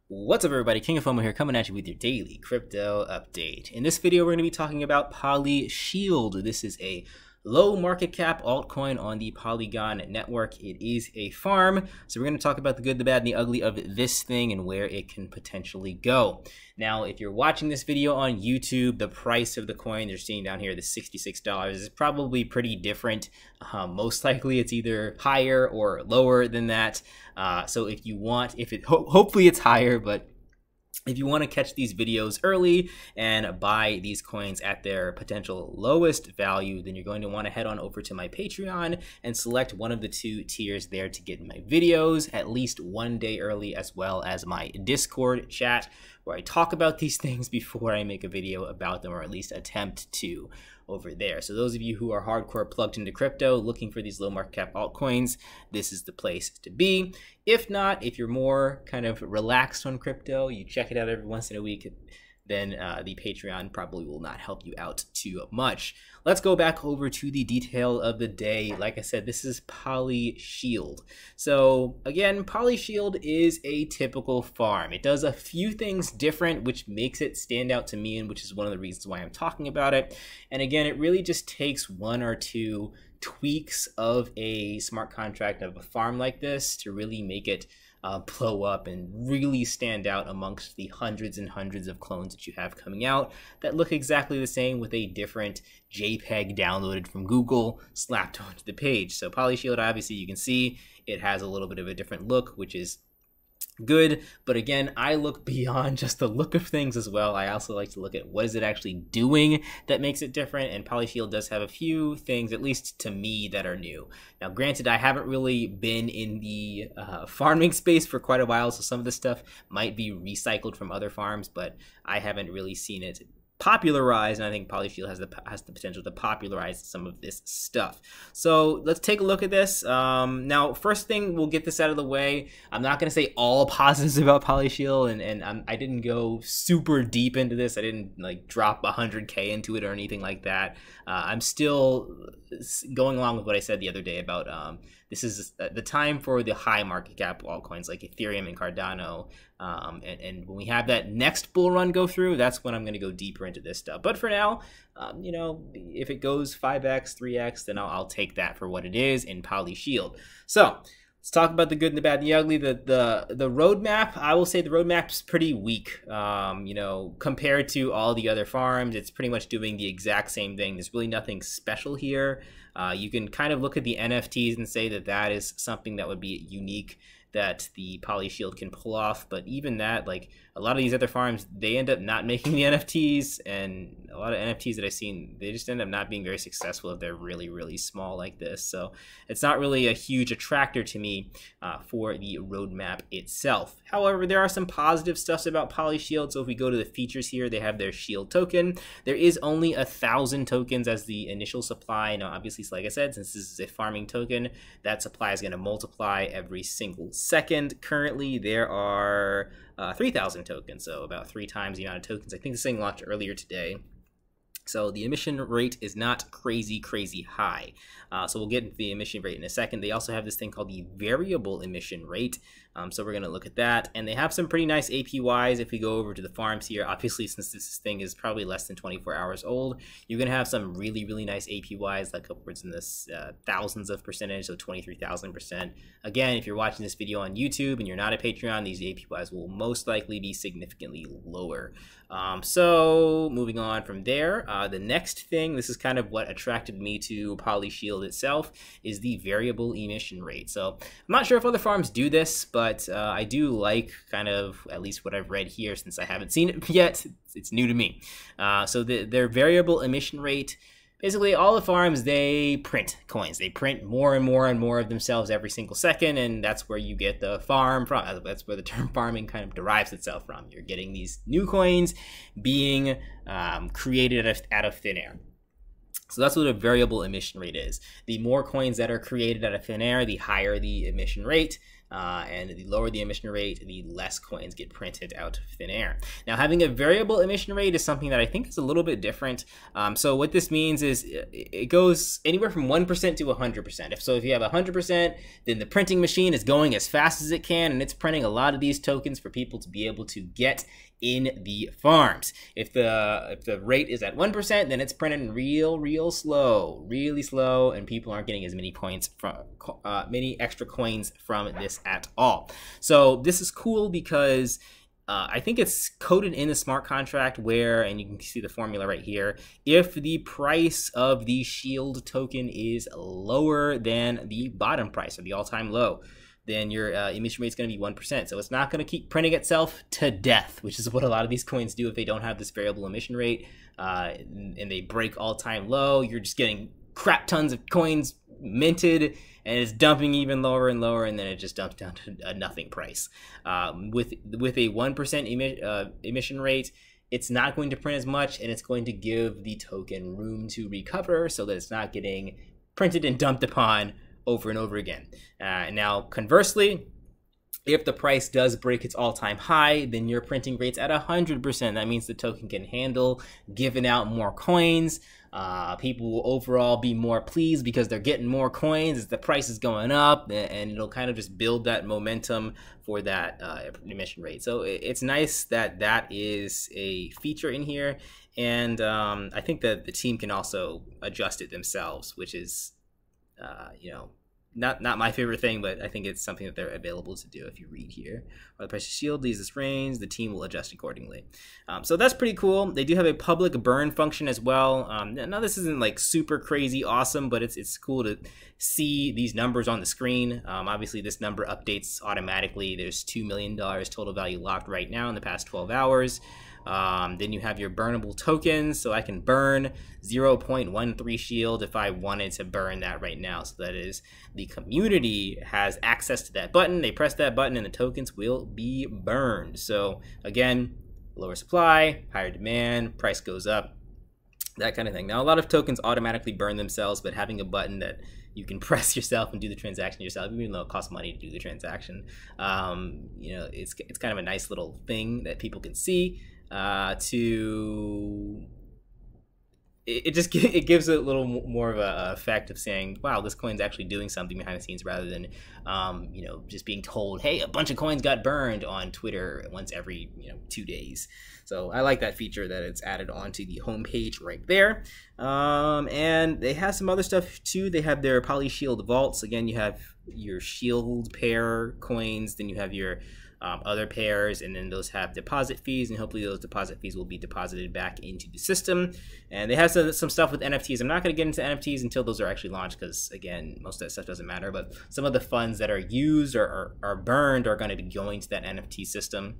What's up, everybody? King of Fomo here, coming at you with your daily crypto update. In this video, we're going to be talking about Shi3ld. This is a low market cap altcoin on the Polygon network. It is a farm, so we're going to talk about the good, the bad, and the ugly of this thing and where it can potentially go. Now, if you're watching this video on YouTube, the price of the coin you're seeing down here, the $66, is probably pretty different. Most likely, it's either higher or lower than that. So if you want, hopefully it's higher, but if you want to catch these videos early and buy these coins at their potential lowest value, then you're going to want to head on over to my Patreon and select one of the two tiers there to get my videos at least one day early, as well as my Discord chat where I talk about these things before I make a video about them, or at least attempt to over there. So those of you who are hardcore plugged into crypto looking for these low market cap altcoins, this is the place to be. If not, if you're more kind of relaxed on crypto, you check it out every once in a week, then the Patreon probably will not help you out too much. Let's go back over to the detail of the day. Like I said, this is Shi3ld. So again, Shi3ld is a typical farm. It does a few things different, which makes it stand out to me, and which is one of the reasons why I'm talking about it. And again, it really just takes one or two tweaks of a smart contract of a farm like this to really make it blow up and really stand out amongst the hundreds and hundreds of clones that you have coming out that look exactly the same with a different JPEG downloaded from Google slapped onto the page. So Shi3ld, obviously you can see it has a little bit of a different look, which is good, but again, I look beyond just the look of things as well. I also like to look at what is it actually doing that makes it different, and Shi3ld does have a few things, at least to me, that are new. Now granted, I haven't really been in the farming space for quite a while, so some of this stuff might be recycled from other farms, but I haven't really seen it popularized, and I think Shi3ld has the potential to popularize some of this stuff. So let's take a look at this. Now, first thing, we'll get this out of the way. I'm not going to say all positives about Shi3ld, and I didn't go super deep into this. I didn't like drop 100K into it or anything like that. I'm still going along with what I said the other day about this is the time for the high market cap altcoins like Ethereum and Cardano. And when we have that next bull run go through, that's when I'm going to go deeper into this stuff. But for now, you know, if it goes 5x, 3x, then I'll take that for what it is in Shi3ld. So let's talk about the good and the bad and the ugly. The roadmap, I will say the roadmap's pretty weak. You know, compared to all the other farms, it's pretty much doing the exact same thing. There's really nothing special here. You can kind of look at the NFTs and say that that is something that would be unique that the Shi3ld can pull off, but even that, like a lot of these other farms, they end up not making the NFTs, and a lot of NFTs that I've seen, they just end up not being very successful if they're really, really small like this. So it's not really a huge attractor to me for the roadmap itself. However, there are some positive stuff about Shi3ld. So if we go to the features here, they have their Shi3ld token. There is only 1,000 tokens as the initial supply. Now, obviously, like I said, since this is a farming token, that supply is going to multiply every single second. Currently, there are 3,000 tokens, so about 3 times the amount of tokens. I think this thing launched earlier today. So the emission rate is not crazy high. So we'll get into the emission rate in a second. They also have this thing called the variable emission rate. So we're going to look at that. And they have some pretty nice APYs. If we go over to the farms here, obviously, since this thing is probably less than 24 hours old, you're going to have some really, really nice APYs, like upwards in this thousands of percentage, so 23,000%. Again, if you're watching this video on YouTube and you're not a Patreon, these APYs will most likely be significantly lower. So moving on from there, the next thing, this is kind of what attracted me to Shi3ld itself, is the variable emission rate. So I'm not sure if other farms do this, but I do like kind of at least what I've read here, since I haven't seen it yet. It's new to me. So their variable emission rate, basically all the farms, they print coins. They print more and more and more of themselves every single second, and that's where you get the farm from. That's where the term farming kind of derives itself from. You're getting these new coins being created out of thin air. So that's what a variable emission rate is. The more coins that are created out of thin air, the higher the emission rate. And the lower the emission rate, the less coins get printed out of thin air. Now, having a variable emission rate is something that I think is a little bit different. So what this means is it goes anywhere from 1% to 100%. If you have 100%, then the printing machine is going as fast as it can, and it's printing a lot of these tokens for people to be able to get in the farms. If the rate is at 1%, then it's printing really slow, and people aren't getting as many coins from many extra coins from this at all. So this is cool because I think it's coded in the smart contract where, and you can see the formula right here, if the price of the Shi3ld token is lower than the bottom price or the all-time low, then your emission rate is going to be 1%. So it's not going to keep printing itself to death, which is what a lot of these coins do if they don't have this variable emission rate and they break all-time low. You're just getting crap tons of coins minted, and it's dumping even lower and lower, and then it just dumps down to a nothing price. With a 1% emission rate, it's not going to print as much, and it's going to give the token room to recover so that it's not getting printed and dumped upon over and over again. Now, conversely, if the price does break its all-time high, then your printing rate's at 100%. That means the token can handle giving out more coins. People will overall be more pleased because they're getting more coins as the price is going up, and it'll kind of just build that momentum for that emission rate. So it's nice that that is a feature in here, and I think that the team can also adjust it themselves, which is you know, not my favorite thing, but I think it's something that they're available to do. If you read here, or the price of Shi3ld leaves this range, the team will adjust accordingly. So that's pretty cool. They do have a public burn function as well. Now this isn't like super crazy awesome, but it's cool to see these numbers on the screen. Obviously this number updates automatically. There's $2 million total value locked right now in the past 12 hours. Then you have your burnable tokens, so I can burn 0.13 Shi3ld if I wanted to burn that right now. So that is, the community has access to that button. They press that button and the tokens will be burned. So again, lower supply, higher demand, price goes up, that kind of thing. Now a lot of tokens automatically burn themselves, but having a button that you can press yourself and do the transaction yourself, even though it costs money to do the transaction, you know, it's kind of a nice little thing that people can see. It gives it a little more of a effect of saying, wow, this coin's actually doing something behind the scenes, rather than you know, just being told, hey, a bunch of coins got burned on Twitter once every 2 days. So I like that feature that it's added onto the homepage right there. And they have some other stuff too. They have their Shi3ld vaults. Again, you have your Shi3ld pair coins, then you have your other pairs, and then those have deposit fees, and hopefully those deposit fees will be deposited back into the system. And they have some stuff with NFTs. I'm not going to get into NFTs until those are actually launched, because again, most of that stuff doesn't matter, but some of the funds that are used or are burned are going to be going to that NFT system.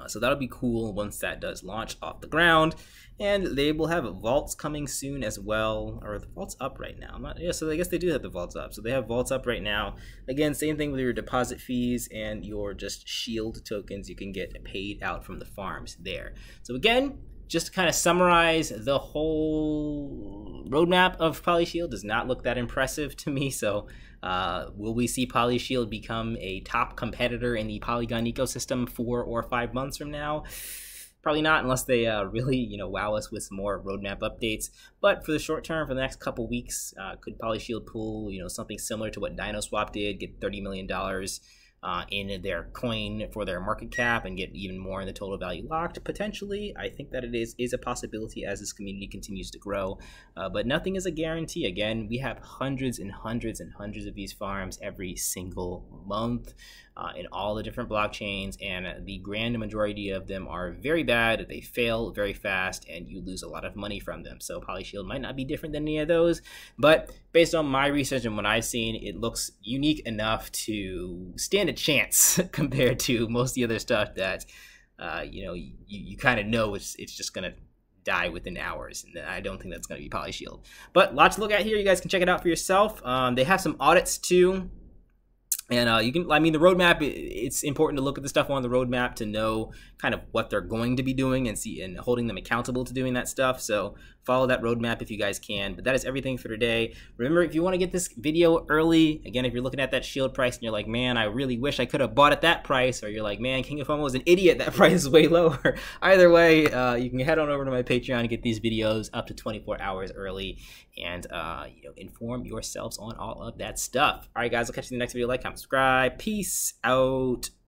So that'll be cool once that does launch off the ground. And they will have vaults coming soon as well. Or the vault's up right now. So I guess they do have the vaults up. So they have vaults up right now. Again, same thing with your deposit fees and your just Shi3ld tokens. You can get paid out from the farms there. So again, just to kind of summarize, the whole roadmap of Shi3ld does not look that impressive to me. So will we see Shi3ld become a top competitor in the Polygon ecosystem 4 or 5 months from now? Probably not, unless they really wow us with some more roadmap updates. But for the short term, for the next couple weeks, could Shi3ld pull something similar to what DinoSwap did, get $30 million in their coin for their market cap and get even more in the total value locked? Potentially. I think that it is a possibility as this community continues to grow, but nothing is a guarantee. Again, we have hundreds and hundreds and hundreds of these farms every single month in all the different blockchains, and the grand majority of them are very bad. They fail very fast and you lose a lot of money from them. So Shi3ld might not be different than any of those, but based on my research and what I've seen, it looks unique enough to stand a chance compared to most of the other stuff that you kind of know it's just gonna die within hours, and I don't think that's gonna be Shi3ld. But lots to look at here. You guys can check it out for yourself. They have some audits too. And you can, I mean, the roadmap, it's important to look at the stuff on the roadmap to know kind of what they're going to be doing and see and holding them accountable to doing that stuff. So follow that roadmap if you guys can. But that is everything for today. Remember, if you want to get this video early, again, if you're looking at that Shi3ld price and you're like, man, I really wish I could have bought at that price, or you're like, man, King of Fomo is an idiot, that price is way lower. Either way, you can head on over to my Patreon and get these videos up to 24 hours early and inform yourselves on all of that stuff. All right, guys, I'll catch you in the next video. Like, comment, subscribe. Peace out.